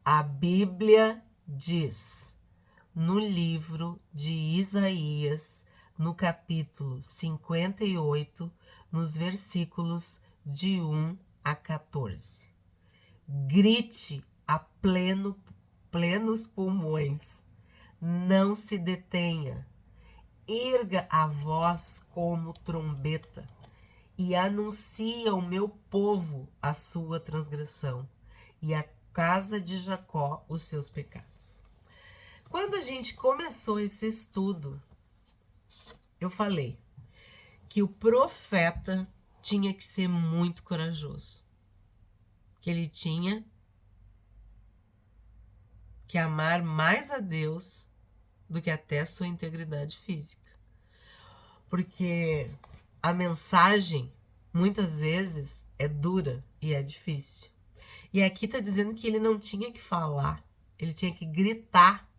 A Bíblia diz no livro de Isaías, no capítulo 58, nos versículos de 1 a 14. Grite a plenos pulmões, não se detenha, erga a voz como trombeta e anuncie ao meu povo a sua transgressão e à casa de Jacó os seus pecados. Quando a gente começou esse estudo, eu falei que o profeta tinha que ser muito corajoso, que ele tinha que amar mais a Deus do que até a sua integridade física. Porque a mensagem, muitas vezes, é dura e é difícil. E aqui está dizendo que ele não tinha que falar, ele tinha que gritar.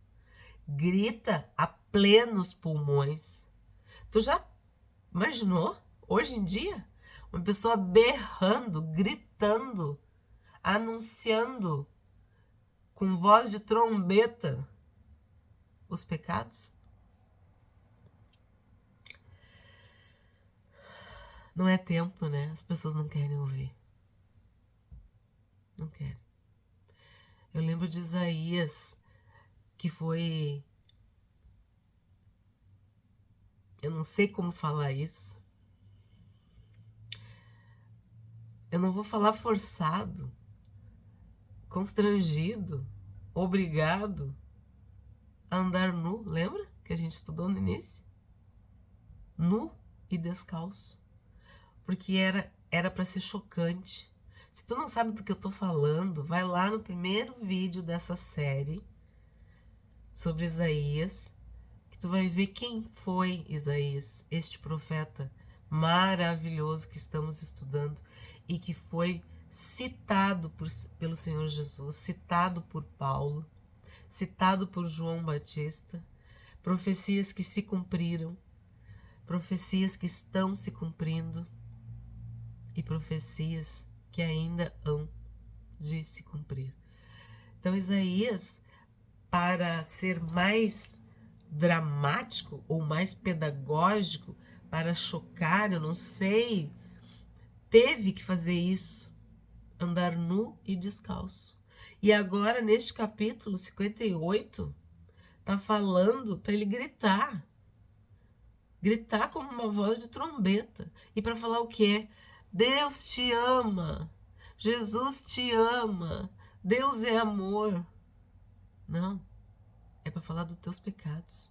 Grita a plenos pulmões. Tu já imaginou, hoje em dia, uma pessoa berrando, gritando, anunciando com voz de trombeta os pecados? Não é tempo, né? As pessoas não querem ouvir. Não querem. Eu lembro de Isaías, que foi... Eu não sei como falar isso. Eu não vou falar forçado, constrangido, obrigado a andar nu. Lembra que a gente estudou no início? Nu e descalço. Porque era para ser chocante. Se tu não sabe do que eu tô falando, vai lá no primeiro vídeo dessa série sobre Isaías, que tu vai ver quem foi Isaías, este profeta maravilhoso que estamos estudando e que foi citado pelo Senhor Jesus, citado por Paulo, citado por João Batista, profecias que se cumpriram, profecias que estão se cumprindo e profecias que ainda hão de se cumprir. Então, Isaías, para ser mais dramático ou mais pedagógico, para chocar, eu não sei, teve que fazer isso, andar nu e descalço. E agora, neste capítulo 58, tá falando para ele gritar como uma voz de trombeta. E para falar o quê? Deus te ama, Jesus te ama, Deus é amor. Não, é para falar dos teus pecados.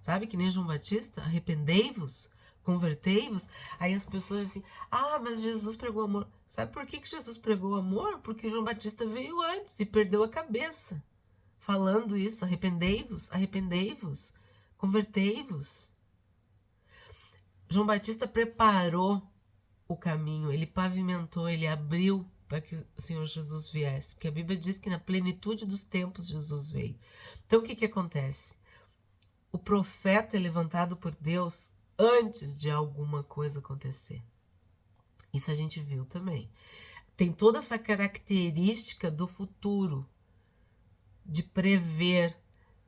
Sabe que nem João Batista? Arrependei-vos, convertei-vos. Aí as pessoas dizem, mas Jesus pregou amor. Sabe por que Jesus pregou amor? Porque João Batista veio antes e perdeu a cabeça. Falando isso, arrependei-vos, arrependei-vos, convertei-vos. João Batista preparou o caminho, ele pavimentou, ele abriu para que o Senhor Jesus viesse. Porque a Bíblia diz que na plenitude dos tempos Jesus veio. Então o que acontece? O profeta é levantado por Deus antes de alguma coisa acontecer. Isso a gente viu também. Tem toda essa característica do futuro, de prever,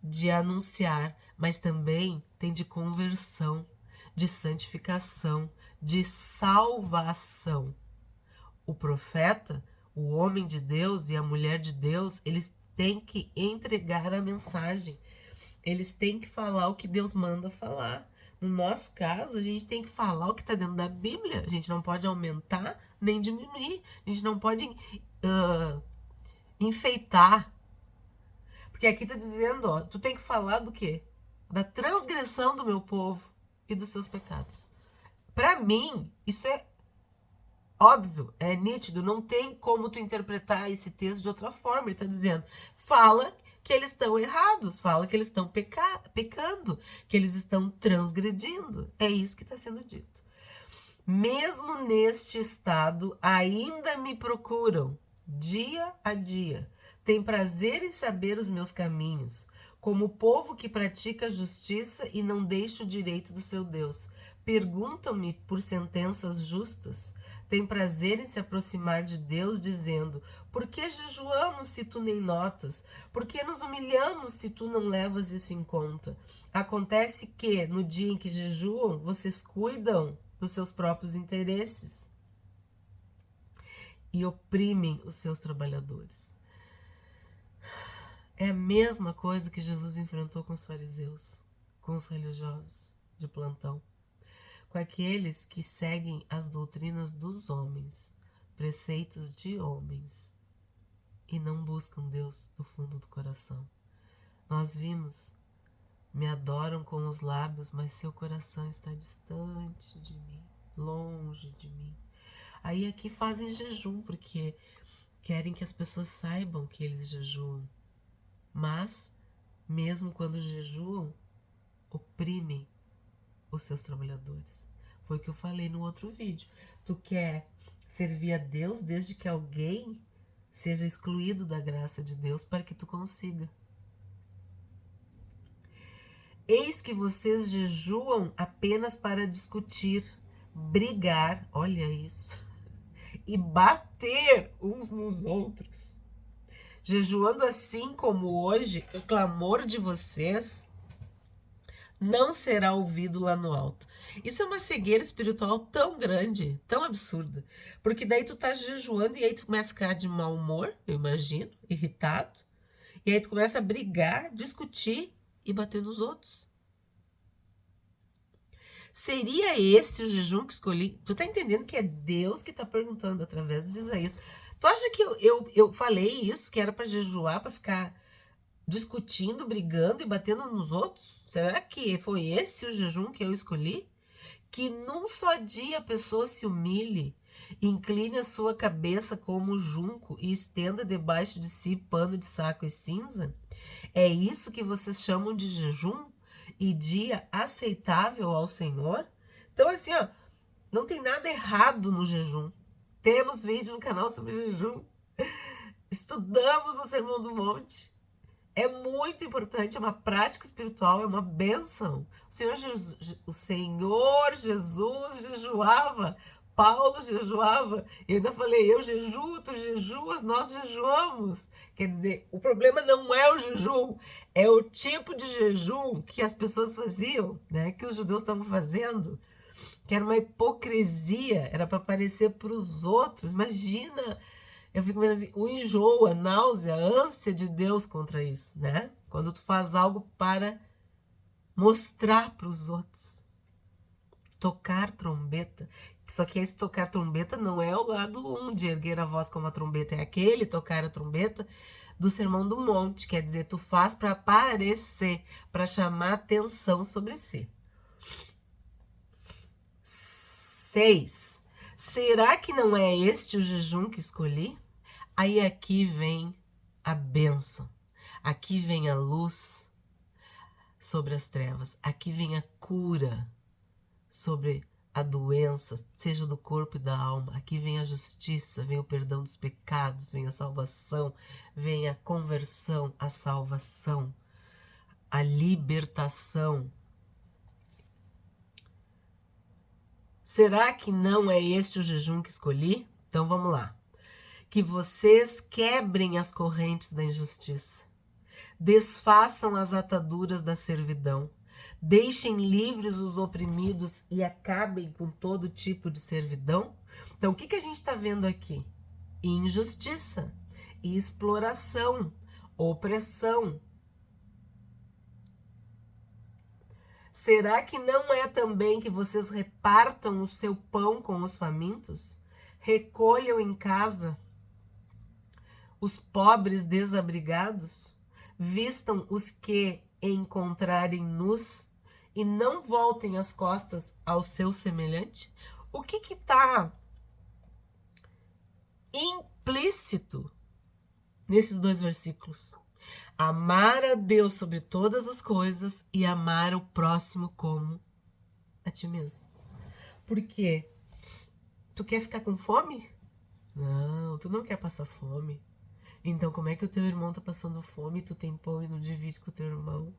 de anunciar, mas também tem de conversão, de santificação, de salvação. O profeta, o homem de Deus e a mulher de Deus, eles têm que entregar a mensagem. Eles têm que falar o que Deus manda falar. No nosso caso, a gente tem que falar o que está dentro da Bíblia. A gente não pode aumentar nem diminuir. A gente não pode enfeitar. Porque aqui está dizendo, ó, tu tem que falar do quê? Da transgressão do meu povo e dos seus pecados. Para mim, isso é óbvio, é nítido. Não tem como tu interpretar esse texto de outra forma. Ele está dizendo, fala que eles estão errados, fala que eles estão pecando, que eles estão transgredindo. É isso que está sendo dito. Mesmo neste estado, ainda me procuram, dia a dia. Tem prazer em saber os meus caminhos, como o povo que pratica a justiça e não deixa o direito do seu Deus. Perguntam-me por sentenças justas. tem prazer em se aproximar de Deus, dizendo: por que jejuamos se tu nem notas? Por que nos humilhamos se tu não levas isso em conta? Acontece que, no dia em que jejuam, vocês cuidam dos seus próprios interesses e oprimem os seus trabalhadores. É a mesma coisa que Jesus enfrentou com os fariseus, com os religiosos de plantão, com aqueles que seguem as doutrinas dos homens, preceitos de homens, e não buscam Deus do fundo do coração. Nós vimos: me adoram com os lábios, mas seu coração está distante de mim, longe de mim. Aí aqui fazem jejum, porque querem que as pessoas saibam que eles jejuam. Mas, mesmo quando jejuam, oprimem os seus trabalhadores. Foi o que eu falei no outro vídeo. Tu quer servir a Deus desde que alguém seja excluído da graça de Deus para que tu consiga. Eis que vocês jejuam apenas para discutir, brigar, olha isso, e bater uns nos outros. Jejuando assim como hoje, o clamor de vocês não será ouvido lá no alto. Isso é uma cegueira espiritual tão grande, tão absurda. Porque daí tu tá jejuando e aí tu começa a ficar de mau humor, eu imagino, irritado. E aí tu começa a brigar, discutir e bater nos outros. Seria esse o jejum que escolhi? Tu tá entendendo que é Deus que tá perguntando através de Isaías. Tu acha que eu falei isso, que era para jejuar, para ficar discutindo, brigando e batendo nos outros? Será que foi esse o jejum que eu escolhi? Que num só dia a pessoa se humilhe, incline a sua cabeça como junco e estenda debaixo de si pano de saco e cinza? É isso que vocês chamam de jejum e dia aceitável ao Senhor? Então assim, ó, não tem nada errado no jejum. Temos vídeo no canal sobre jejum. Estudamos o Sermão do Monte. É muito importante, é uma prática espiritual, é uma bênção. O Senhor Jesus jejuava, Paulo jejuava. Eu ainda falei: eu jejuo, tu jejuas, nós jejuamos. Quer dizer, o problema não é o jejum, é o tipo de jejum que as pessoas faziam, né? Que os judeus estavam fazendo, que era uma hipocrisia, era para parecer para os outros. Imagina, eu fico vendo assim, o enjoo, a náusea, a ânsia de Deus contra isso, né? Quando tu faz algo para mostrar para os outros. Tocar trombeta. Só que esse tocar trombeta não é o lado 1 de erguer a voz como a trombeta, é aquele tocar a trombeta do Sermão do Monte. Quer dizer, tu faz para aparecer, para chamar atenção sobre si. 6. Será que não é este o jejum que escolhi? Aí aqui vem a bênção. Aqui vem a luz sobre as trevas. Aqui vem a cura sobre a doença, seja do corpo e da alma. Aqui vem a justiça, vem o perdão dos pecados, vem a salvação, vem a conversão, a salvação, a libertação. Será que não é este o jejum que escolhi? Então vamos lá. Que vocês quebrem as correntes da injustiça, desfaçam as ataduras da servidão, deixem livres os oprimidos e acabem com todo tipo de servidão. Então, o que a gente está vendo aqui? Injustiça, exploração, opressão. Será que não é também que vocês repartam o seu pão com os famintos? Recolham em casa os pobres desabrigados? Vistam os que encontrarem nus e não voltem as costas ao seu semelhante? O que está implícito nesses dois versículos? Amar a Deus sobre todas as coisas e amar o próximo como a ti mesmo. Por quê? Tu quer ficar com fome? Não, tu não quer passar fome. Então como é que o teu irmão tá passando fome e tu tem pão e não divide com o teu irmão?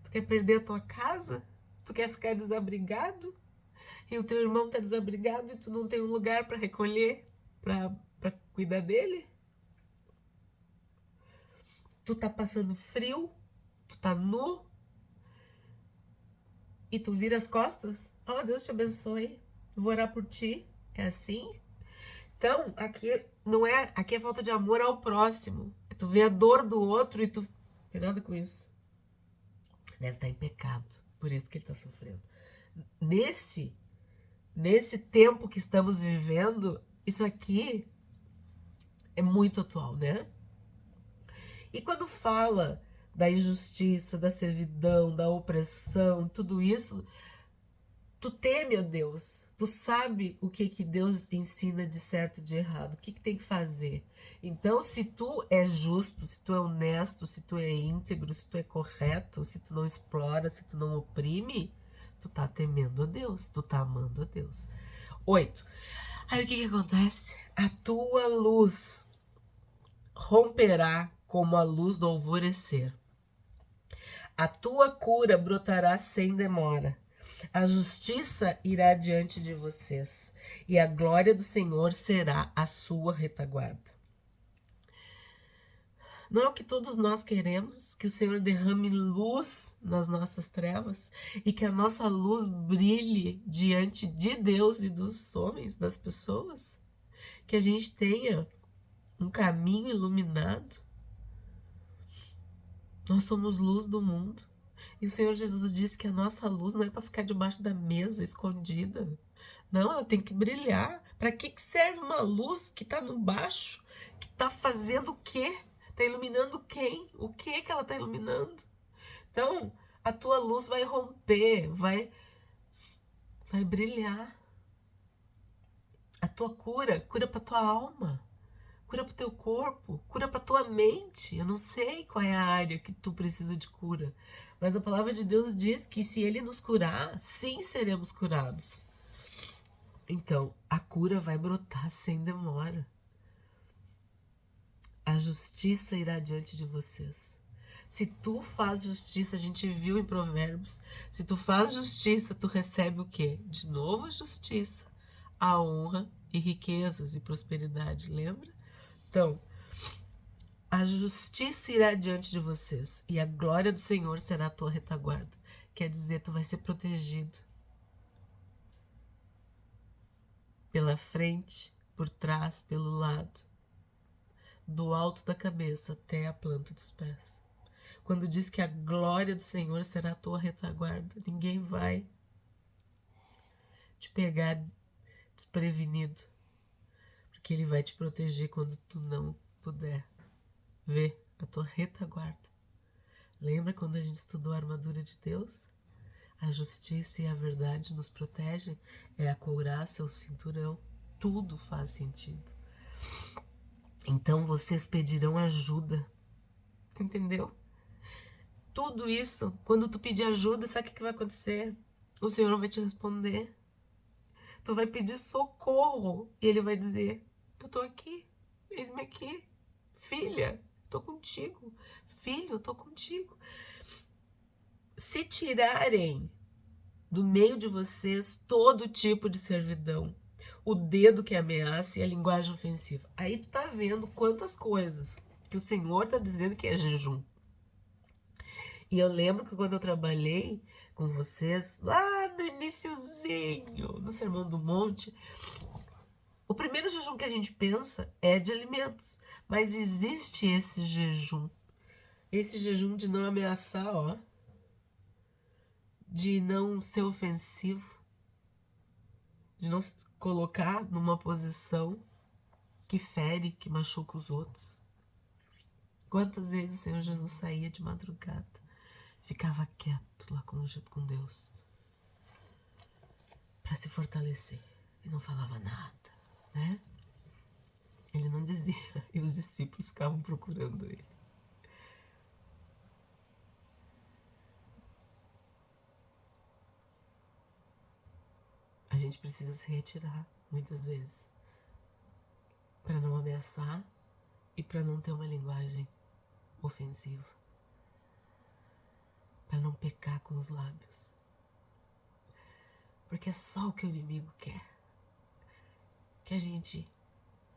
Tu quer perder a tua casa? Tu quer ficar desabrigado? E o teu irmão tá desabrigado e tu não tem um lugar para recolher, para cuidar dele? Tu tá passando frio, tu tá nu e tu vira as costas? Oh, Deus te abençoe, vou orar por ti. É assim? Então, aqui é falta de amor ao próximo. Tu vê a dor do outro e tu não tem nada com isso. Deve estar em pecado, por isso que ele está sofrendo. Nesse tempo que estamos vivendo, isso aqui é muito atual, né? E quando fala da injustiça, da servidão, da opressão, tudo isso, tu teme a Deus, tu sabe o que Deus ensina de certo e de errado, o que tem que fazer. Então, se tu é justo, se tu é honesto, se tu é íntegro, se tu é correto, se tu não explora, se tu não oprime, tu tá temendo a Deus, tu tá amando a Deus. 8. Aí o que acontece? A tua luz romperá como a luz do alvorecer. A tua cura brotará sem demora. A justiça irá diante de vocês, e a glória do Senhor será a sua retaguarda. Não é o que todos nós queremos? Que o Senhor derrame luz nas nossas trevas e que a nossa luz brilhe diante de Deus e dos homens, das pessoas? Que a gente tenha um caminho iluminado. Nós somos luz do mundo. E o Senhor Jesus disse que a nossa luz não é para ficar debaixo da mesa, escondida. Não, ela tem que brilhar. Para que serve uma luz que está no baixo? Que está fazendo o quê? Está iluminando quem? O que ela está iluminando? Então, a tua luz vai romper, vai brilhar. A tua cura para tua alma. Cura para o teu corpo, cura para tua mente. Eu não sei qual é a área que tu precisa de cura, mas a palavra de Deus diz que se Ele nos curar, sim seremos curados. Então, a cura vai brotar sem demora. A justiça irá diante de vocês. Se tu faz justiça, a gente viu em Provérbios, se tu faz justiça, tu recebe o quê? De novo a justiça, a honra e riquezas e prosperidade, lembra? Então, a justiça irá diante de vocês e a glória do Senhor será a tua retaguarda. Quer dizer, tu vai ser protegido. Pela frente, por trás, pelo lado. Do alto da cabeça até a planta dos pés. Quando diz que a glória do Senhor será a tua retaguarda, ninguém vai te pegar desprevenido. Porque Ele vai te proteger quando tu não puder ver a tua retaguarda. Lembra quando a gente estudou a armadura de Deus? A justiça e a verdade nos protegem, é a couraça, é o cinturão, tudo faz sentido. Então vocês pedirão ajuda, tu entendeu? Tudo isso, quando tu pedir ajuda, sabe o que vai acontecer? O Senhor vai te responder. Tu vai pedir socorro e Ele vai dizer, eu tô aqui, eis-me aqui, filha, tô contigo, filho, eu tô contigo. Se tirarem do meio de vocês todo tipo de servidão, o dedo que ameaça e a linguagem ofensiva. Aí tu tá vendo quantas coisas que o Senhor tá dizendo que é jejum. E eu lembro que quando eu trabalhei com vocês, lá no iniciozinho do Sermão do Monte, o primeiro jejum que a gente pensa é de alimentos. Mas existe esse jejum de não ameaçar, ó, de não ser ofensivo, de não se colocar numa posição que fere, que machuca os outros. Quantas vezes o Senhor Jesus saía de madrugada, ficava quieto lá com Deus, para se fortalecer, e não falava nada, né? Ele não dizia, e os discípulos ficavam procurando ele. A gente precisa se retirar, muitas vezes, para não ameaçar e para não ter uma linguagem ofensiva, para não pecar com os lábios. Porque é só o que o inimigo quer. Que a gente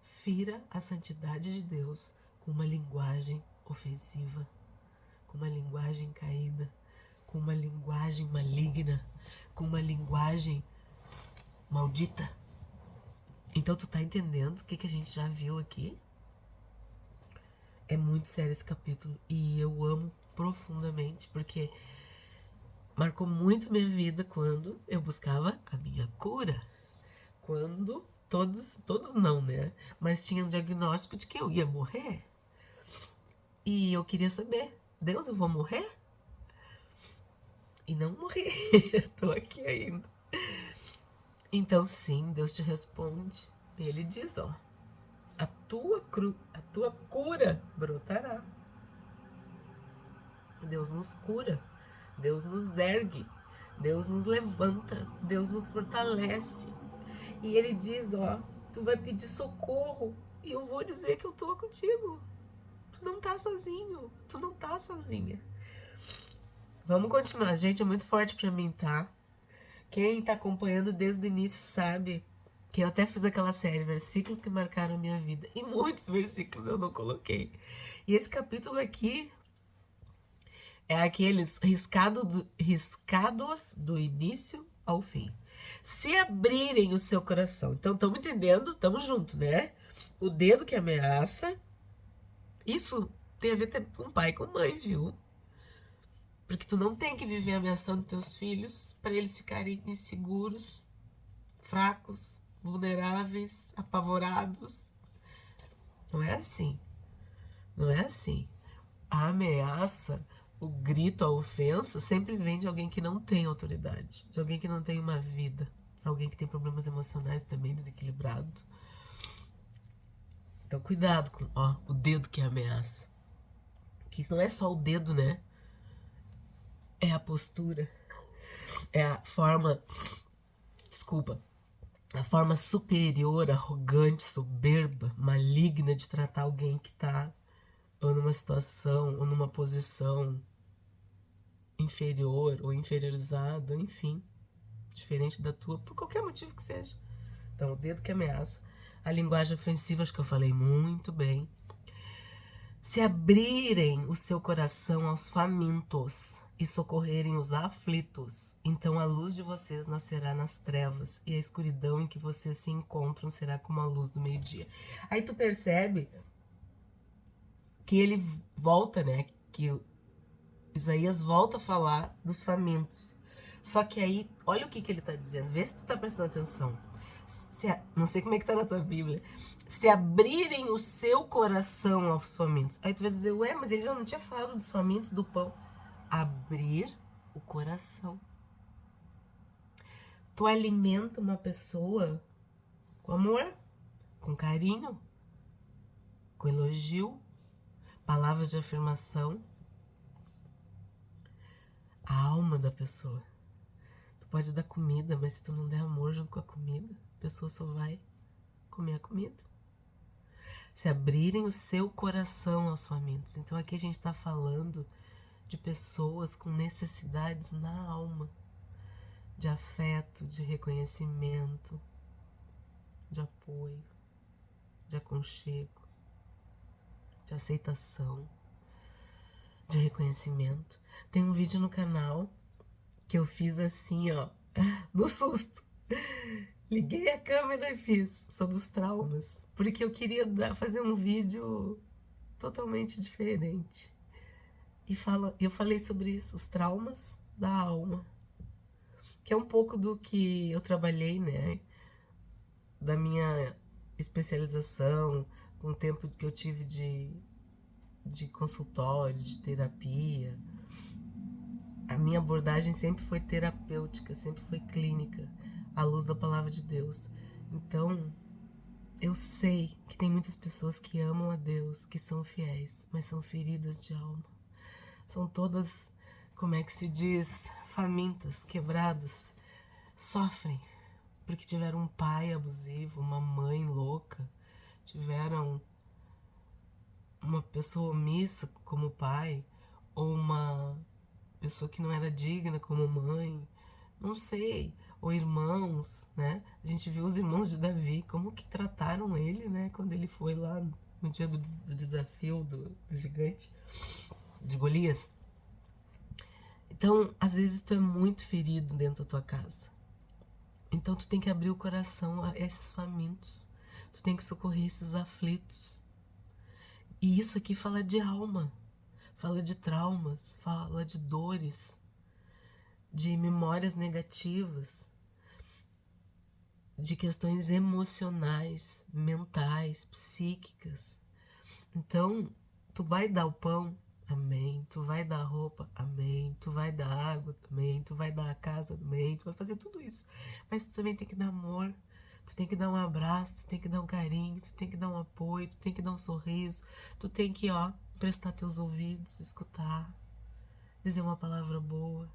fira a santidade de Deus com uma linguagem ofensiva, com uma linguagem caída, com uma linguagem maligna, com uma linguagem maldita. Então tu tá entendendo o que a gente já viu aqui? É muito sério esse capítulo e eu amo profundamente, porque marcou muito minha vida quando eu buscava a minha cura. Quando todos não, né? Mas tinha um diagnóstico de que eu ia morrer. E eu queria saber, Deus, eu vou morrer? E não morri. Tô aqui ainda. Então sim, Deus te responde. Ele diz, ó, a tua cura brotará. Deus nos cura, Deus nos ergue, Deus nos levanta, Deus nos fortalece. E ele diz, ó, tu vai pedir socorro e eu vou dizer que eu tô contigo. Tu não tá sozinho, tu não tá sozinha. Vamos continuar, gente, é muito forte pra mim, tá? Quem tá acompanhando desde o início sabe que eu até fiz aquela série, versículos que marcaram a minha vida. E muitos versículos eu não coloquei. E esse capítulo aqui é aqueles riscados do início ao fim. Se abrirem o seu coração. Então, estamos entendendo? Estamos juntos, né? O dedo que ameaça. Isso tem a ver com pai e com mãe, viu? Porque tu não tem que viver ameaçando teus filhos para eles ficarem inseguros, fracos, vulneráveis, apavorados. Não é assim. Não é assim. A ameaça, o grito, a ofensa sempre vem de alguém que não tem autoridade, de alguém que não tem uma vida, alguém que tem problemas emocionais também desequilibrado. Então cuidado com, ó, o dedo que ameaça. Que isso não é só o dedo, né? É a postura, é a forma, desculpa, a forma superior, arrogante, soberba, maligna de tratar alguém que tá ou numa situação, ou numa posição inferior ou inferiorizado, enfim, diferente da tua, por qualquer motivo que seja. Então, o dedo que ameaça. A linguagem ofensiva, acho que eu falei muito bem. Se abrirem o seu coração aos famintos e socorrerem os aflitos, então a luz de vocês nascerá nas trevas e a escuridão em que vocês se encontram será como a luz do meio-dia. Aí tu percebe que ele volta, né? Que Isaías volta a falar dos famintos. Só que aí, olha o que ele tá dizendo. Vê se tu tá prestando atenção. Não sei como é que tá na tua Bíblia. Se abrirem o seu coração aos famintos. Aí tu vai dizer, ué, mas ele já não tinha falado dos famintos, do pão. Abrir o coração. Tu alimenta uma pessoa com amor, com carinho, com elogio, palavras de afirmação. A alma da pessoa. Tu pode dar comida, mas se tu não der amor junto com a comida, a pessoa só vai comer a comida. Se abrirem o seu coração aos famintos. Então aqui a gente está falando de pessoas com necessidades na alma, de afeto, de reconhecimento, de apoio, de aconchego, de aceitação, de reconhecimento. Tem um vídeo no canal que eu fiz assim, ó, no susto. Liguei a câmera e fiz sobre os traumas, porque eu queria fazer um vídeo totalmente diferente. E eu falei sobre isso, os traumas da alma, que é um pouco do que eu trabalhei, né, da minha especialização, com o tempo que eu tive de consultório, de terapia. A minha abordagem sempre foi terapêutica, sempre foi clínica, à luz da palavra de Deus. Então, eu sei que tem muitas pessoas que amam a Deus, que são fiéis, mas são feridas de alma. São todas, como é que se diz, famintas, quebradas. Sofrem porque tiveram um pai abusivo, uma mãe louca, tiveram uma pessoa omissa como pai, ou uma pessoa que não era digna como mãe, não sei, ou irmãos, né? A gente viu os irmãos de Davi, como que trataram ele, né? Quando ele foi lá no dia do desafio do gigante, de Golias. Então, às vezes tu é muito ferido dentro da tua casa. Então tu tem que abrir o coração a esses famintos. Tu tem que socorrer esses aflitos. E isso aqui fala de alma. Fala de traumas, fala de dores, de memórias negativas, de questões emocionais, mentais, psíquicas. Então, tu vai dar o pão, amém. Tu vai dar a roupa, amém. Tu vai dar água, amém. Tu vai dar a casa, amém. Tu vai fazer tudo isso. Mas tu também tem que dar amor, tu tem que dar um abraço, tu tem que dar um carinho, tu tem que dar um apoio, tu tem que dar um sorriso, tu tem que, prestar teus ouvidos, escutar, dizer uma palavra boa,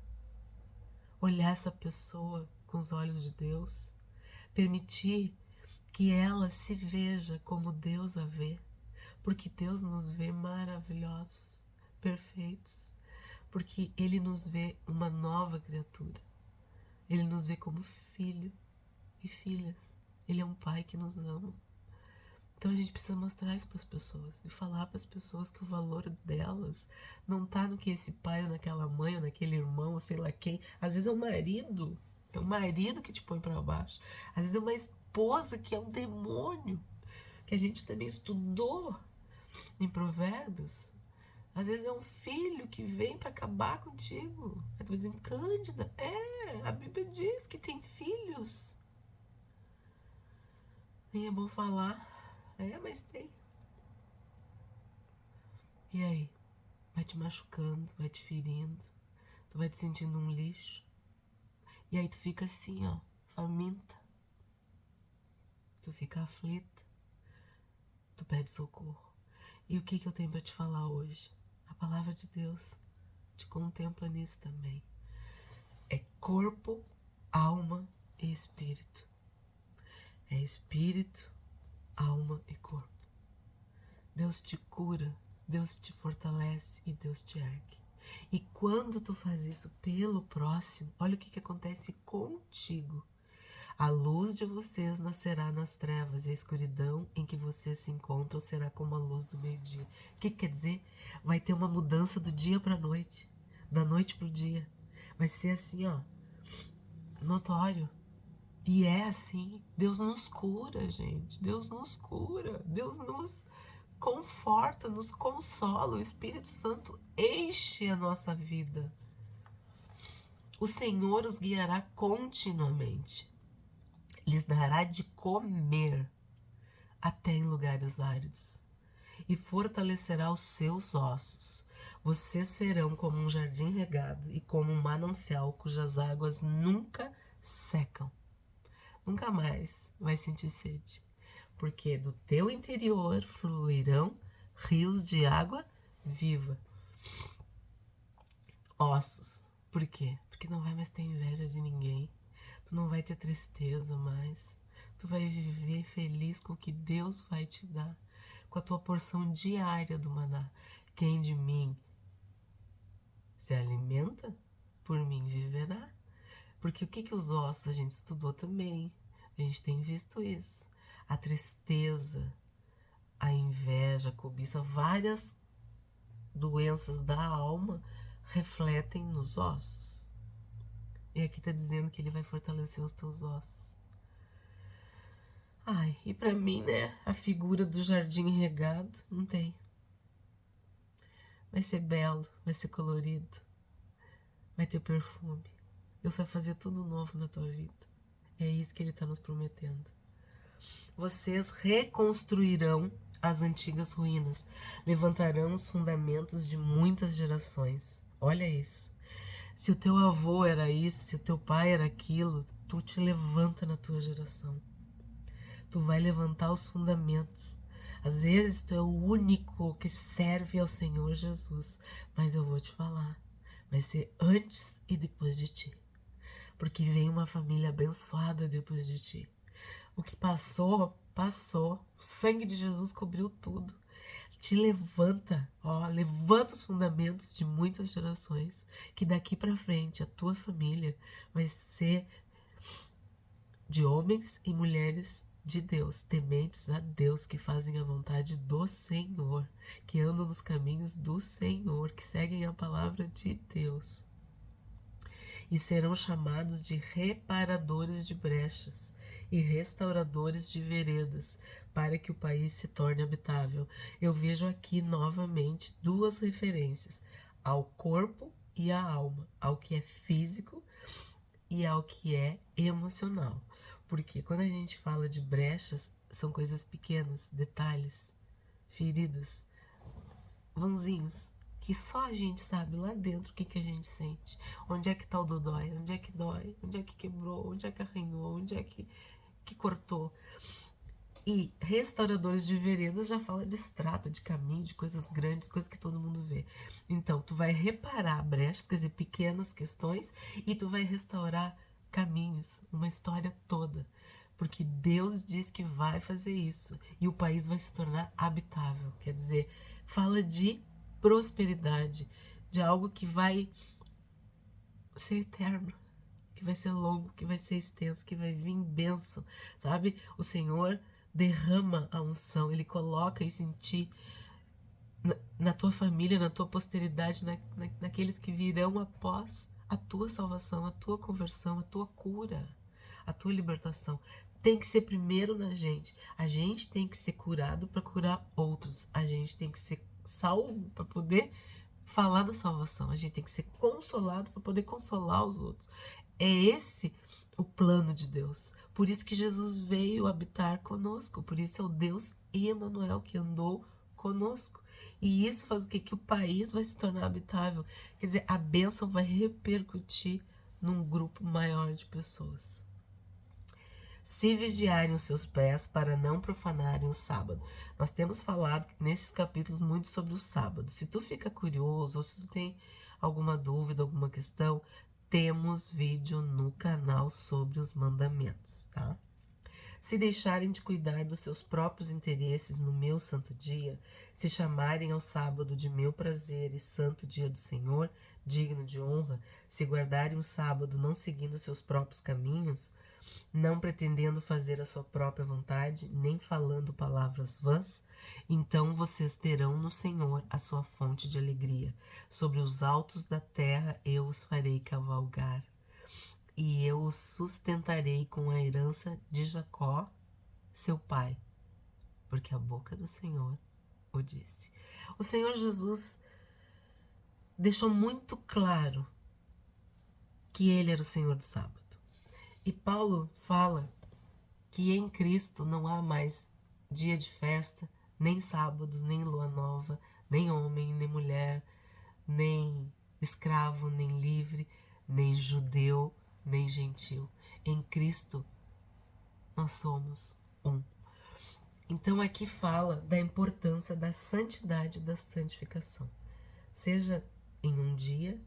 olhar essa pessoa com os olhos de Deus, permitir que ela se veja como Deus a vê, porque Deus nos vê maravilhosos, perfeitos, porque Ele nos vê uma nova criatura, Ele nos vê como filho e filhas, Ele é um pai que nos ama. Então a gente precisa mostrar isso para as pessoas e falar para as pessoas que o valor delas não tá no que esse pai ou naquela mãe ou naquele irmão ou sei lá quem. Às vezes é o marido que te põe para baixo. Às vezes é uma esposa que é um demônio, que a gente também estudou em Provérbios. Às vezes é um filho que vem para acabar contigo. Às vezes em Cândida. A Bíblia diz que tem filhos. Nem é bom falar. Mas tem. E aí? Vai te machucando, vai te ferindo, tu vai te sentindo um lixo. E aí tu fica assim, faminta. Tu fica aflita. Tu pede socorro. E o que eu tenho para te falar hoje? A palavra de Deus te contempla nisso também. É corpo, alma e espírito. É espírito, alma e corpo. Deus te cura, Deus te fortalece e Deus te ergue. E quando tu faz isso pelo próximo, olha o que acontece contigo. A luz de vocês nascerá nas trevas e a escuridão em que vocês se encontram será como a luz do meio-dia. O que quer dizer? Vai ter uma mudança do dia para a noite, da noite para o dia. Vai ser assim, notório. E é assim. Deus nos cura, gente. Deus nos cura. Deus nos conforta, nos consola. O Espírito Santo enche a nossa vida. O Senhor os guiará continuamente. Lhes dará de comer até em lugares áridos e fortalecerá os seus ossos. Vocês serão como um jardim regado e como um manancial cujas águas nunca secam. Nunca mais vai sentir sede, porque do teu interior fluirão rios de água viva. Ossos. Por quê? Porque não vai mais ter inveja de ninguém. Tu não vai ter tristeza mais. Tu vai viver feliz com o que Deus vai te dar, com a tua porção diária do maná. Quem de mim se alimenta, por mim viverá. Porque o que os ossos, a gente estudou também, a gente tem visto isso. A tristeza, a inveja, a cobiça, várias doenças da alma refletem nos ossos. E aqui tá dizendo que ele vai fortalecer os teus ossos. E pra mim, né, a figura do jardim regado, não tem. Vai ser belo, vai ser colorido, vai ter perfume. Deus vai fazer tudo novo na tua vida. É isso que ele tá nos prometendo. Vocês reconstruirão as antigas ruínas, levantarão os fundamentos de muitas gerações. Olha isso. Se o teu avô era isso, se o teu pai era aquilo, tu te levanta na tua geração. Tu vai levantar os fundamentos. Às vezes tu é o único que serve ao Senhor Jesus, mas eu vou te falar, vai ser antes e depois de ti, porque vem uma família abençoada depois de ti. O que passou, passou. O sangue de Jesus cobriu tudo. Te levanta, levanta os fundamentos de muitas gerações, que daqui para frente a tua família vai ser de homens e mulheres de Deus, tementes a Deus, que fazem a vontade do Senhor, que andam nos caminhos do Senhor, que seguem a palavra de Deus. E serão chamados de reparadores de brechas e restauradores de veredas, para que o país se torne habitável. Eu vejo aqui novamente duas referências: ao corpo e à alma, ao que é físico e ao que é emocional. Porque quando a gente fala de brechas, são coisas pequenas, detalhes, feridas, vãozinhos, que só a gente sabe lá dentro o que a gente sente. Onde é que tá o dodói? Onde é que dói? Onde é que quebrou? Onde é que arranhou? Onde é que cortou? E restauradores de veredas já fala de estrada, de caminho, de coisas grandes, coisas que todo mundo vê. Então, tu vai reparar brechas, quer dizer, pequenas questões, e tu vai restaurar caminhos, uma história toda. Porque Deus diz que vai fazer isso. E o país vai se tornar habitável. Quer dizer, fala de prosperidade, de algo que vai ser eterno, que vai ser longo, que vai ser extenso, que vai vir bênção, sabe? O Senhor derrama a unção, Ele coloca isso em ti, na tua família, na tua posteridade, naqueles que virão após a tua salvação, a tua conversão, a tua cura, a tua libertação. Tem que ser primeiro na gente. A gente tem que ser curado para curar outros. A gente tem que ser salvo para poder falar da salvação. A gente tem que ser consolado para poder consolar os outros. É esse o plano de Deus. Por isso que Jesus veio habitar conosco. Por isso é o Deus Emanuel que andou conosco. E isso faz o quê? Que o país vai se tornar habitável. Quer dizer, a bênção vai repercutir num grupo maior de pessoas. Se vigiarem os seus pés para não profanarem o sábado. Nós temos falado nesses capítulos muito sobre o sábado. Se tu fica curioso ou se tu tem alguma dúvida, alguma questão, temos vídeo no canal sobre os mandamentos, tá? Se deixarem de cuidar dos seus próprios interesses no meu santo dia, se chamarem ao sábado de meu prazer e santo dia do Senhor, digno de honra, se guardarem o sábado não seguindo seus próprios caminhos, não pretendendo fazer a sua própria vontade, nem falando palavras vãs, então vocês terão no Senhor a sua fonte de alegria. Sobre os altos da terra eu os farei cavalgar, e eu os sustentarei com a herança de Jacó, seu pai, porque a boca do Senhor o disse. O Senhor Jesus deixou muito claro que ele era o Senhor do sábado. E Paulo fala que em Cristo não há mais dia de festa, nem sábado, nem lua nova, nem homem, nem mulher, nem escravo, nem livre, nem judeu, nem gentil. Em Cristo nós somos um. Então aqui fala da importância da santidade e da santificação. Seja em um dia,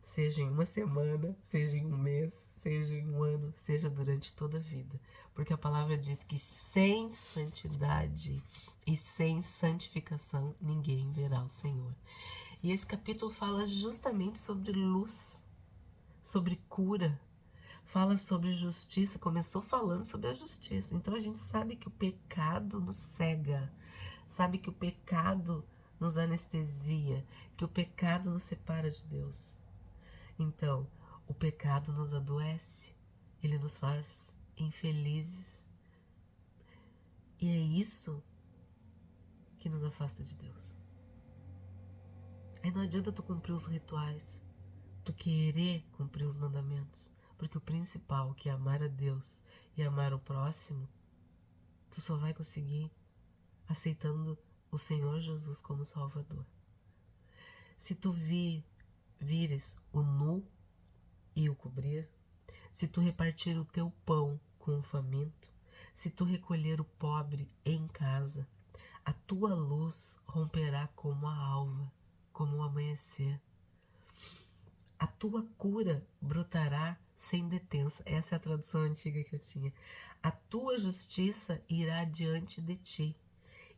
seja em uma semana, seja em um mês, seja em um ano, seja durante toda a vida. Porque a palavra diz que sem santidade e sem santificação ninguém verá o Senhor. E esse capítulo fala justamente sobre luz, sobre cura, fala sobre justiça. Começou falando sobre a justiça. Então a gente sabe que o pecado nos cega, sabe que o pecado nos anestesia, que o pecado nos separa de Deus. Então, o pecado nos adoece, ele nos faz infelizes. E é isso que nos afasta de Deus. Aí não adianta tu cumprir os rituais, tu querer cumprir os mandamentos, porque o principal, que é amar a Deus e amar o próximo, tu só vai conseguir aceitando o Senhor Jesus como Salvador. Se tu vires o nu e o cobrir, se tu repartir o teu pão com o faminto, se tu recolher o pobre em casa, a tua luz romperá como a alva, como o amanhecer. A tua cura brotará sem detença. Essa é a tradução antiga que eu tinha. A tua justiça irá diante de ti,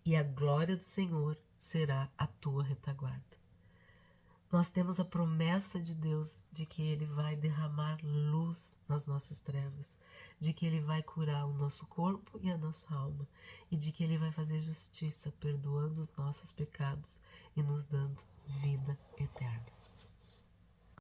e a glória do Senhor será a tua retaguarda. Nós temos a promessa de Deus de que Ele vai derramar luz nas nossas trevas, de que Ele vai curar o nosso corpo e a nossa alma, e de que Ele vai fazer justiça, perdoando os nossos pecados e nos dando vida eterna.